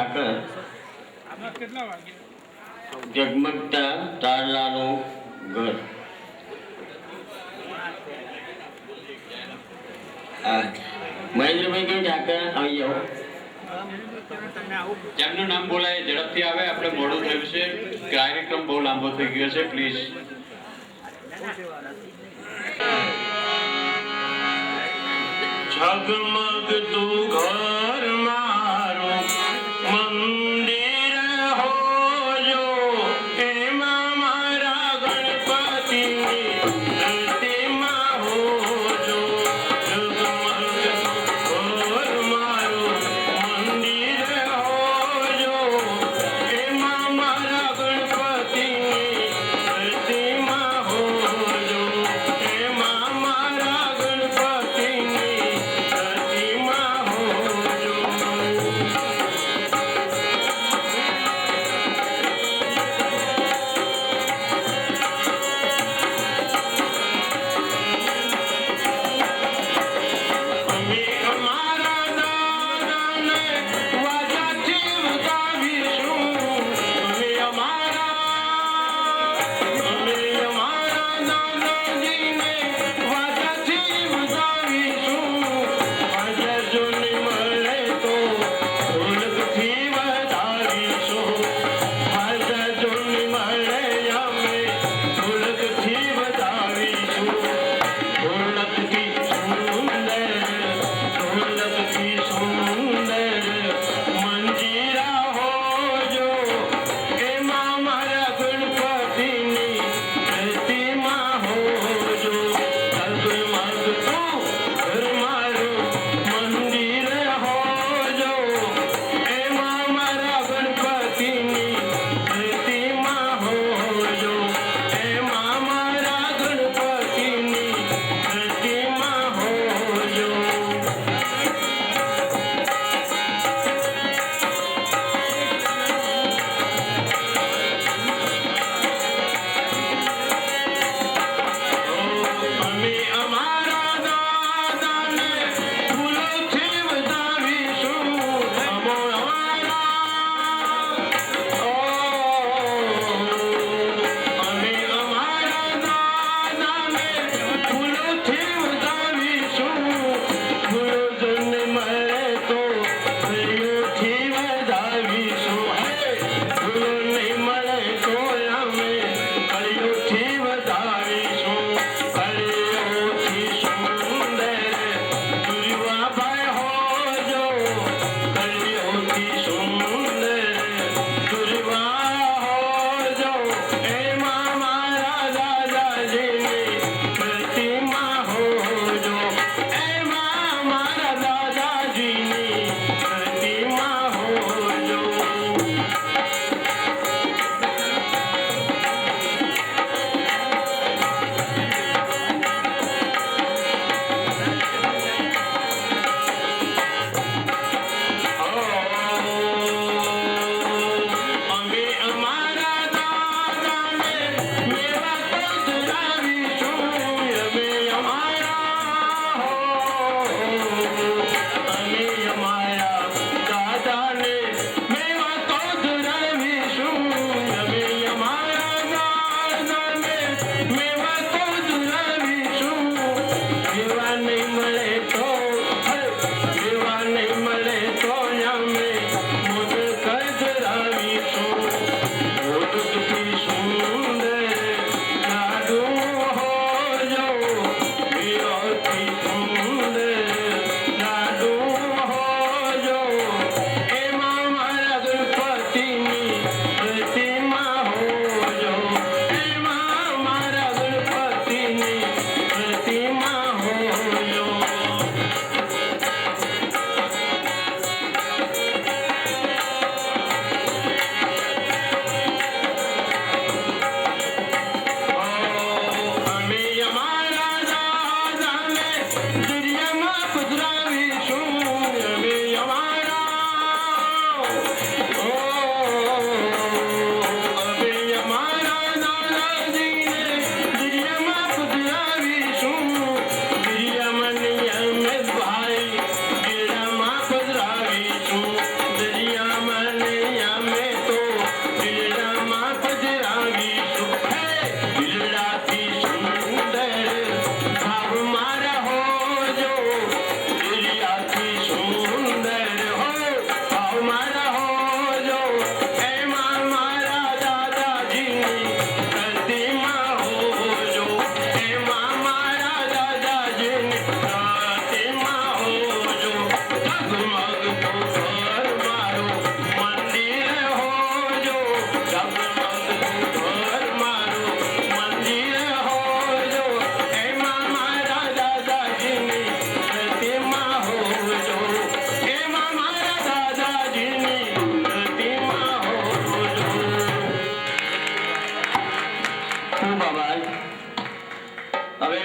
ઠાકર જગમગતા તારલાનું ઘર મહેન્દ્રભાઈ કઈ ઠાકર આવી જાઓ જેમનું નામ બોલાય ઝડપથી આવે આપણે મોડું થયું છે કાર્યક્રમ બહુ લાંબો થઈ ગયો છે પ્લીઝ જગમગ તું ઘર મારું મંદિર હોજો એમાં મારા ગણપતિની પ્રતિમા હોજો જગમગ ઘર મારું મંદિર હોજો એમાં મારા ગણપતિની પ્રતિમા હોજો એમાં મારા ગણપતિની પ્રતિમા હોજો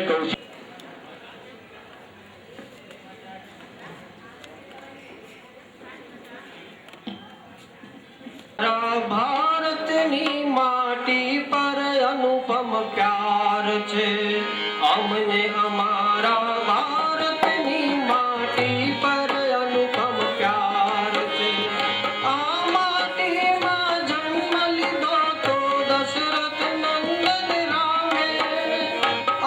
કૌશિક ભારતની માટી પર અનુપમ પ્યાર છે અમને અમારા ભારતની માટી પર અનુપમ પ્યાર છે આ માટીમાં જન્મ લીધો તો દશરથ નંદન રામે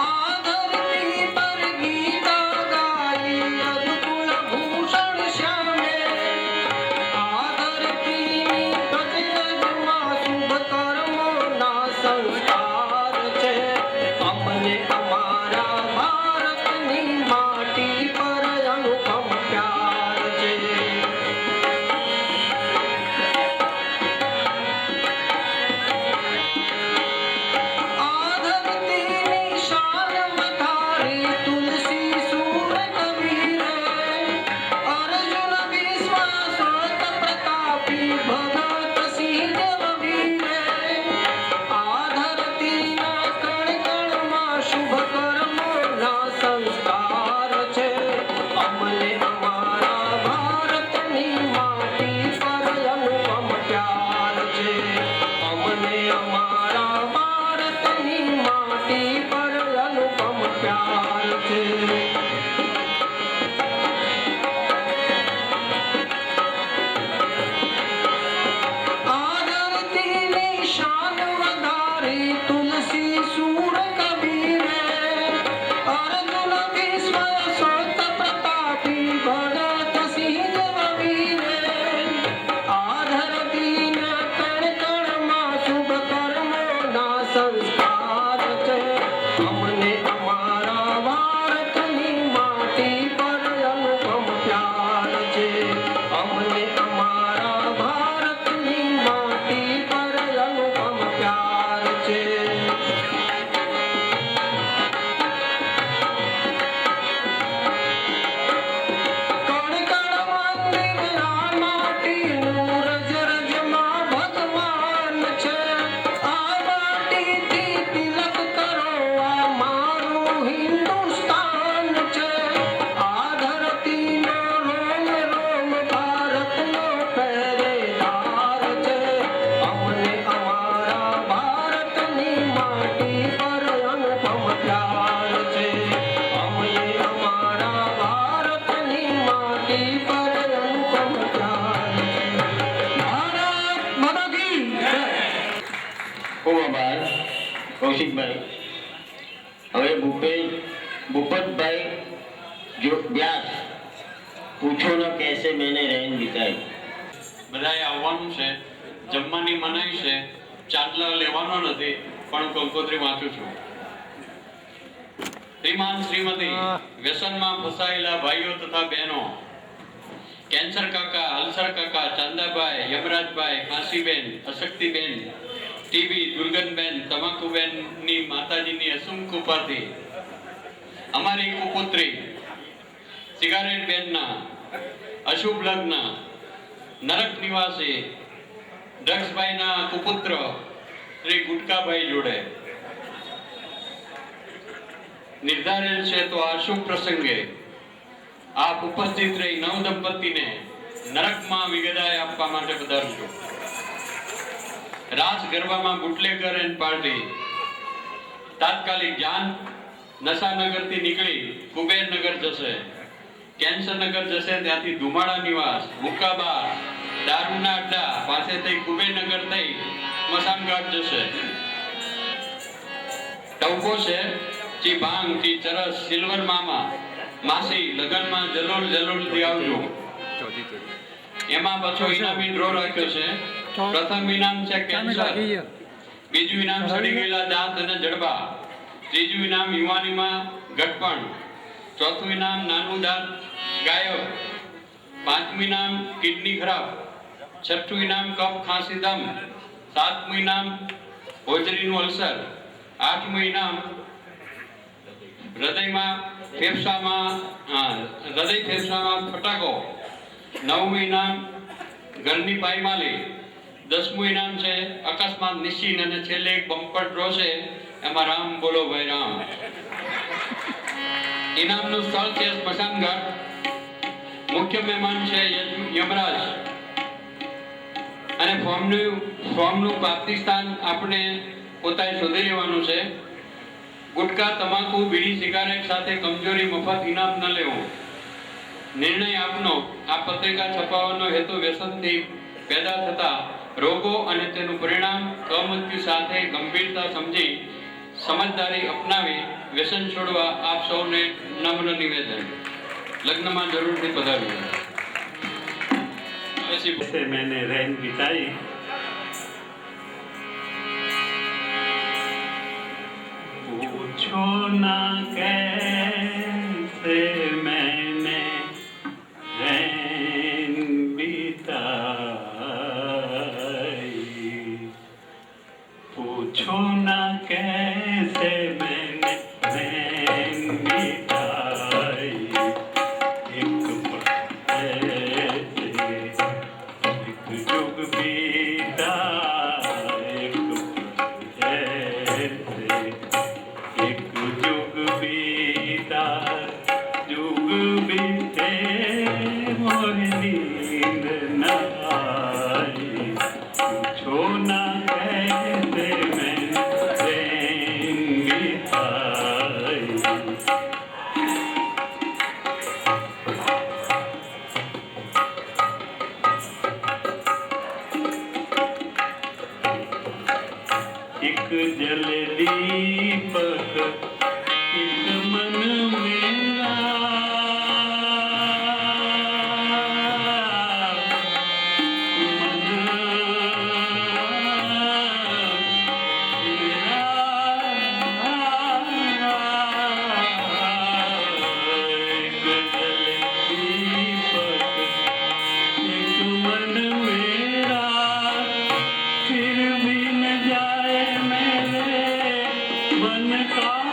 આ ધરતી પર ગીતા ગાઈ અનુકૂળ ભૂષણ શ્યામે આ ધરતીની પ્રતિરજમાં શુભ કર્મોના સંસ્કાર છે અમને અમારા ભારતની માટી પર અનુપમ પ્યાર છે આ ધરતીની શાન વધારી તુલસી સૂર કબીરે અર્જુન વિશ્વાસોત પ્રતાપી ભગત સિંહ વીરે આ ધરતીના કણ કણમાં શુભ કર્મોના સંસ્કાર છે અમને અમારા ભારતની માટી પર અનુપમ પ્યાર છે અમને અમારા ભારતની માટી પર અનુપમ પ્યાર છે આ ધરતીની શાન વધારી તુલસી સૂર કબીરે અર્જુન વિશ્વાસોત પ્રતાપી ભગત સિંહ વીરે આ ધરતીના કણ કણમાં શુભ કર્મોના સંસ્કાર છે અમને અમારા ભારતની માટી પર અનુપમ પ્યાર છે અમને અમારા ભારતની માટી પર અનુપમ પ્યાર છે કણ કણ મંદિર આ માટીનું રજ રજમાં ભગવાન છે આ માટીથી તિલક કરો આ મારું હિન્દુસ્તાન છે આ ધરતીનો રોમ રોમ ભારતનો પહેરેદાર છે અમને અમારા ભારતની માટી પર અનુપમ પ્યાર છે અમને અમારા ભારતની માટી પર અનુપમ પ્યાર છે ભારત માતા કી જય ખૂબ આભાર કૌશિકભાઈ હવે ભૂપતભાઈ જો વ્યાસ પૂછો ન કેસે મેને રહેન બિતાઈ બધાએ આવવાનું છે, જમવાની મનાઈ છે, ચાંદલો લેવાનો નથી, પણ કંકોત્રી વાંચું છું. શ્રીમાન શ્રીમતી, વ્યસનમાં ફસાયેલા ભાઈઓ તથા બહેનો, કેન્સર કાકા, અલ્સર કાકા, ચાંદાભાઈ, યમરાજભાઈ, કાશીબેન, અશક્તિબેન, ટીબી, દુર્ગનબેન, તમાકુબેનની માતાજીની અસંખ્ય કૃપાથી અમારી કુપુત્રી સિગારેટ બેનના અશુભ લગ્ન નરક નિવાસી દક્ષભાઈના કુપુત્ર શ્રી ગુટકાભાઈ જોડે નિર્ધારેલ છે. તો આ શુભ પ્રસંગે આપ ઉપસ્થિત રહી નવ દંપતીને નરકમાં વિદાય આપવા માટે પધારજો. રાસ ગરબામાં બુટલેગર એન્ડ પાર્ટી તાત્કાલિક જાન નશાનગરથી નીકળી કુબેરનગર જશે, કેન્સરનગર જશે, ત્યાંથી ધુમાડા નિવાસ, મુક્કાબાર, દારૂના અડ્ડા પાસે થઈ કુબેરનગર થઈ સ્મશાનઘાટ જશે. ટવકો છે ચી ભાંગ ચી ચરસ સિલ્વર મામા માસી લગનમાં જલોલ જલોલથી આવજો. એમાં પાછો ઇનામી ડ્રો રાખ્યો છે. પ્રથમ ઇનામ છે કેન્સર, બીજું ઇનામ સડી ગયેલા દાંત અને જડબા, ત્રીજું ઇનામ યુવાનીમાં ઘટપણ, ચોથું ઇનામ નાનું દાંત ગાયબ, પાંચમું ઇનામ કિડની ખરાબ, છઠ્ઠું ઇનામ કફ ખાંસી દમ, સાતમું ઇનામ હોજરીનું અલ્સર, આઠમું ઇનામ હૃદય ફેફસામાં ફટાકો, નવમું ઇનામ ઘરની પાયમાલી, 10મું ઇનામ છે અકસ્માત નિશ્ચિત, અને છેલ્લે એક બમ્પર ડ્રો છે, એમાં રામ બોલો ભાઈ રામ. ઇનામનું સ્થળ છે સ્મશાન ઘાટ. મુખ્ય મહેમાન છે યમરાજ. અને ફોર્મનું પ્રાપ્તિ સ્થાન આપણે પોતાએ શોધી લેવાનું છે. ગુટકા, તમાકુ, બીડી, સિગારેટ સાથે કમજોરી મફત ઇનામ ન લેવું. નિર્ણય આપનો. આ પત્રિકા છપાવવાનો હેતુ વ્યસનથી પેદા થતા રોગો અને તેનું પરિણામ કમૃત્યુ સાથે ગંભીરતા સમજી સમજદારી અપનાવી વ્યસન છોડવા આપ સૌને નમ્ર નિવેદન. લગ્નમાં જરૂરથી પધારજો. પછી से मैंने रहन बिताई. पूछो ना कैसे मैंने रहन बिताई. पूछो ना कैसे मैंने रहन बिताई. एक पल ऐसे एक जुग बीता. एक पल ऐसे एक जुग बीता. जुग बीते मोर नींद न आई. पूछो ना कैसे मैंने रहन बिताई. एक जल दीपक इस मन मेरा. मन मेरा. फिर भी न जाए मेरे मन का